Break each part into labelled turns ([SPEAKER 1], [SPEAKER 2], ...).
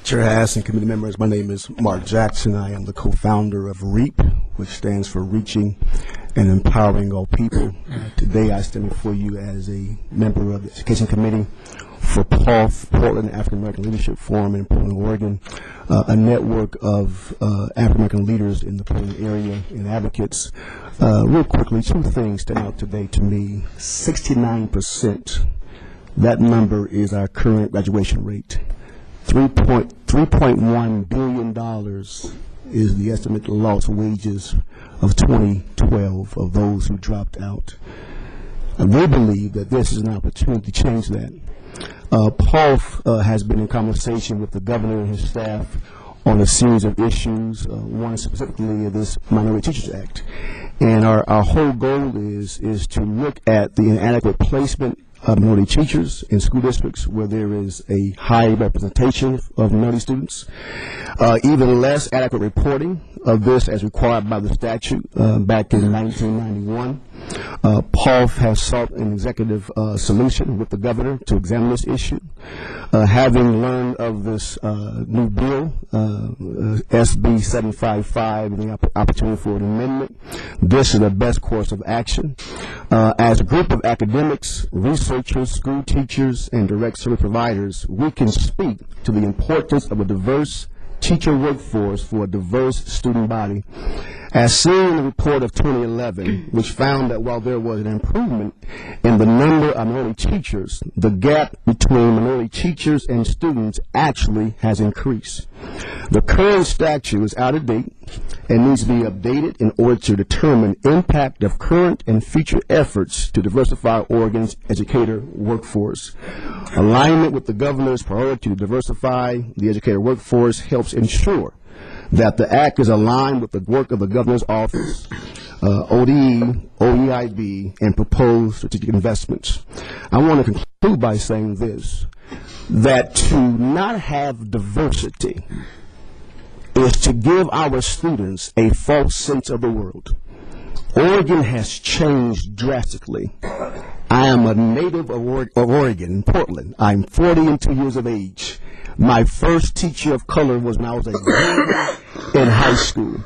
[SPEAKER 1] Chair Hass and committee members, my name is Mark Jackson. I am the co-founder of REAP, which stands for Reaching and Empowering All People. Today I stand before you as a member of the Education Committee for PALF, Portland African American Leadership Forum in Portland, Oregon, a network of African American leaders in the Portland area and advocates. Real quickly, two things stand out today to me. 69%, that number is our current graduation rate. $3.1 billion is the estimated lost wages of 2012 of those who dropped out. And they believe that this is an opportunity to change that. PALF has been in conversation with the governor and his staff on a series of issues, one specifically this Minority Teachers Act. And our whole goal is to look at the inadequate placement of minority teachers in school districts where there is a high representation of minority students, even less adequate reporting of this as required by the statute back in 1991. PALF has sought an executive solution with the governor to examine this issue. Having learned of this new bill, SB 755, and the opportunity for an amendment, this is the best course of action. As a group of academics, researchers, school teachers, and direct service providers, we can speak to the importance of a diverse teacher workforce for a diverse student body. As seen in the report of 2011, which found that while there was an improvement in the number of minority teachers, the gap between minority teachers and students actually has increased. The current statute is out of date and needs to be updated in order to determine impact of current and future efforts to diversify Oregon's educator workforce. Alignment with the governor's priority to diversify the educator workforce helps ensure that the act is aligned with the work of the governor's office, ODE, OEIB, and proposed strategic investments. I want to conclude by saying this, that to not have diversity is to give our students a false sense of the world. Oregon has changed drastically. I am a native of Oregon, Portland. I'm 42 years of age. My first teacher of color was when I was a junior in high school.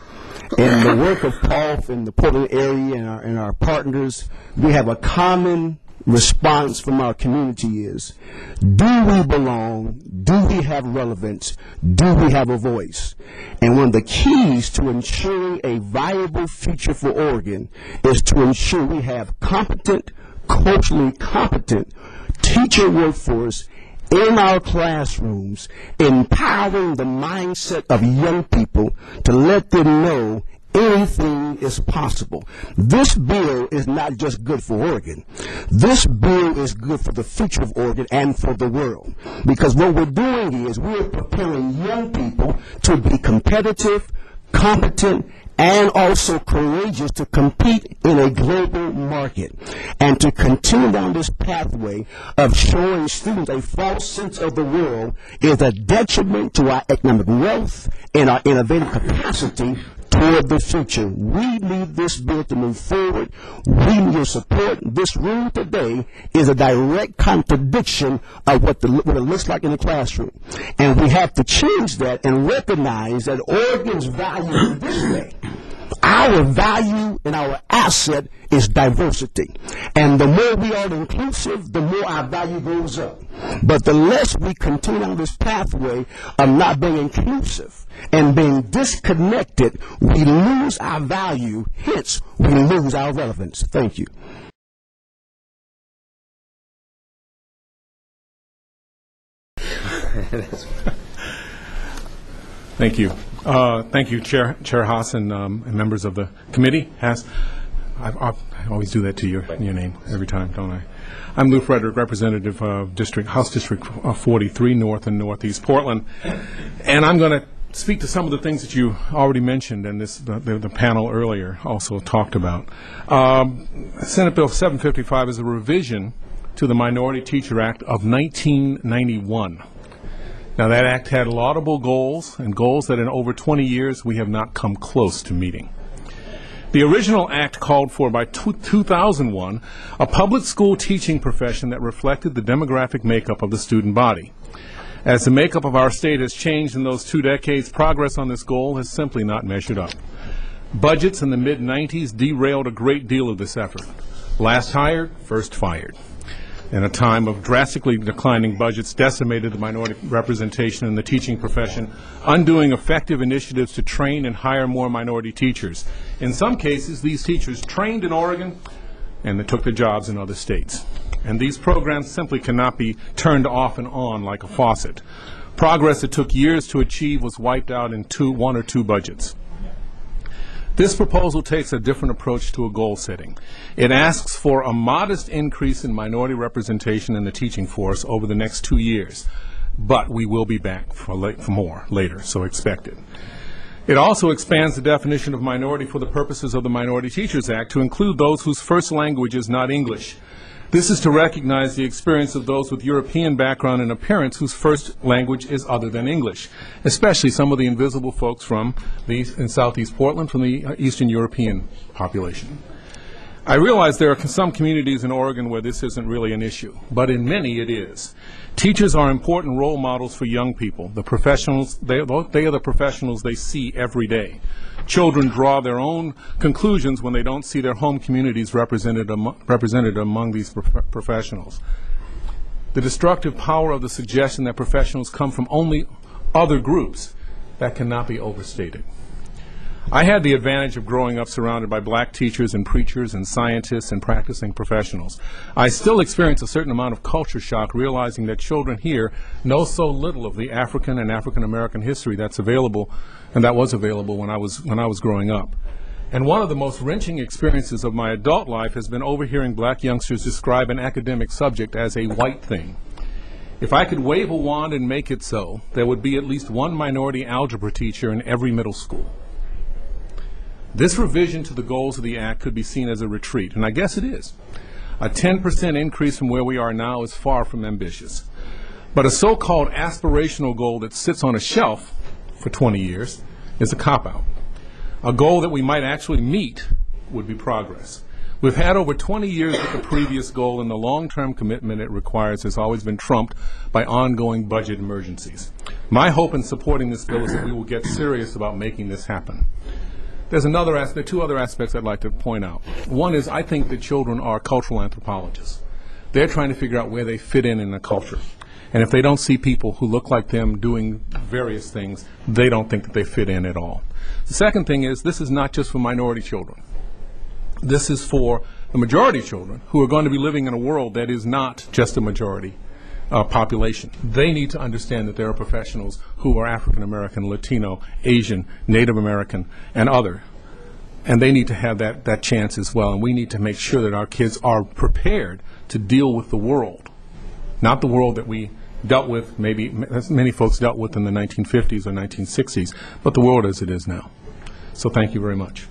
[SPEAKER 1] And the work of PALF in the Portland area and our partners, we have a common response from our community is, do we belong? Do we have relevance? Do we have a voice? And one of the keys to ensuring a viable future for Oregon is to ensure we have competent, culturally competent teacher workforce in our classrooms, empowering the mindset of young people to let them know anything is possible. This bill is not just good for Oregon. This bill is good for the future of Oregon and for the world. Because what we're doing is we're preparing young people to be competitive, competent, and also courageous to compete in a global market, and to continue down this pathway of showing students a false sense of the world is a detriment to our economic growth and our innovative capacity toward the future. We need this bill to move forward. We need your support. This room today is a direct contradiction of what it looks like in the classroom. And we have to change that and recognize that Oregon's value in this way. Our value and our asset is diversity. And the more we are inclusive, the more our value goes up. But the less we continue on this pathway of not being inclusive and being disconnected, we lose our value, hence we lose our relevance. Thank you.
[SPEAKER 2] Thank you. Thank you, Chair Haas and members of the committee. Haas, I always do that to your name every time, don't I? I'm Lou Frederick, representative of House District 43 North and Northeast Portland, and I'm going to speak to some of the things that you already mentioned and the panel earlier also talked about. Senate Bill 755 is a revision to the Minority Teacher Act of 1991. Now, that act had laudable goals, and goals that in over 20 years we have not come close to meeting. The original act called for, by 2001, a public school teaching profession that reflected the demographic makeup of the student body. As the makeup of our state has changed in those 2 decades, progress on this goal has simply not measured up. Budgets in the mid-90s derailed a great deal of this effort. Last hired, first fired. In a time of drastically declining budgets, decimated the minority representation in the teaching profession, undoing effective initiatives to train and hire more minority teachers. In some cases, these teachers trained in Oregon and they took their jobs in other states. And these programs simply cannot be turned off and on like a faucet. Progress that took years to achieve was wiped out in 1 or 2 budgets. This proposal takes a different approach to a goal setting. It asks for a modest increase in minority representation in the teaching force over the next 2 years, but we will be back for more later, so expect it. It also expands the definition of minority for the purposes of the Minority Teachers Act to include those whose first language is not English. This is to recognize the experience of those with European background and appearance whose first language is other than English, especially some of the invisible folks in Southeast Portland from the Eastern European population. I realize there are some communities in Oregon where this isn't really an issue, but in many it is. Teachers are important role models for young people. The professionals, they are the professionals they see every day. Children draw their own conclusions when they don't see their home communities represented among these professionals. The destructive power of the suggestion that professionals come from only other groups, that cannot be overstated. I had the advantage of growing up surrounded by black teachers and preachers and scientists and practicing professionals. I still experience a certain amount of culture shock realizing that children here know so little of the African and African American history that's available and that was available when I was growing up. And one of the most wrenching experiences of my adult life has been overhearing black youngsters describe an academic subject as a white thing. If I could wave a wand and make it so, there would be at least one minority algebra teacher in every middle school. This revision to the goals of the Act could be seen as a retreat, and I guess it is. A 10% increase from where we are now is far from ambitious. But a so-called aspirational goal that sits on a shelf for 20 years is a cop-out. A goal that we might actually meet would be progress. We've had over 20 years with the previous goal, and the long-term commitment it requires has always been trumped by ongoing budget emergencies. My hope in supporting this bill is that we will get serious about making this happen. There are 2 other aspects I'd like to point out. One is I think that children are cultural anthropologists. They're trying to figure out where they fit in a culture. And if they don't see people who look like them doing various things, they don't think that they fit in at all. The second thing is this is not just for minority children. This is for the majority children who are going to be living in a world that is not just a majority population. They need to understand that there are professionals who are African American, Latino, Asian, Native American, and other. And they need to have that chance as well. And we need to make sure that our kids are prepared to deal with the world. Not the world that we dealt with, maybe as many folks dealt with in the 1950s or 1960s, but the world as it is now. So thank you very much.